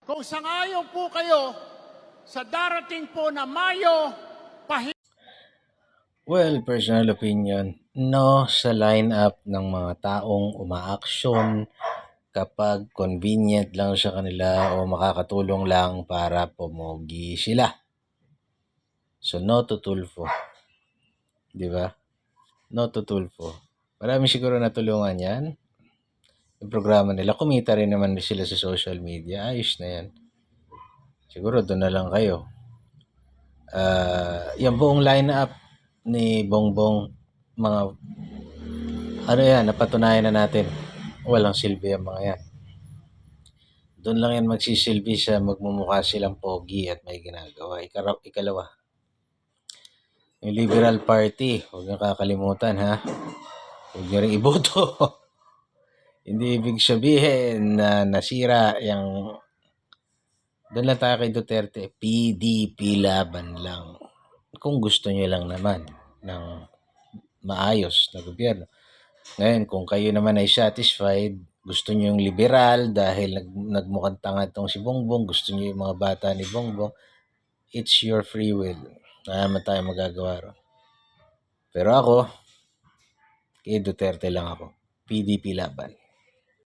Kung sangayon po kayo sa darating po na Mayo, Well, personal opinion, no sa lineup ng mga taong umaaksyon kapag convenient lang sa kanila o makakatulong lang para pumogi sila. So, no to Tulfo. Di ba? No to Tulfo. Marami siguro natulungan yan. Yung programa nila, kumita rin naman sila sa social media. Ayos na yan. Siguro doon na lang kayo. Yung buong lineup ni Bongbong, mga ano yan, napatunayan na natin. Walang silbi ang mga yan. Doon lang yan magsisilbi sa magmumukha silang pogi at may ginagawa. Ikalawa, yung Liberal Party, huwag nyo kakalimutan ha. Huwag nyo rin iboto. Hindi ibig sabihin na nasira yung... Doon lang tayo kay Duterte. PDP laban lang. Kung gusto nyo lang naman ng maayos na gobyerno. Ngayon, kung kayo naman ay satisfied, gusto nyo yung liberal dahil nagmukhang tanga itong si Bongbong, gusto nyo yung mga bata ni Bongbong, it's your free will. Wala naman tayo magagawa ron. Pero ako, kay Duterte lang ako. PDP laban.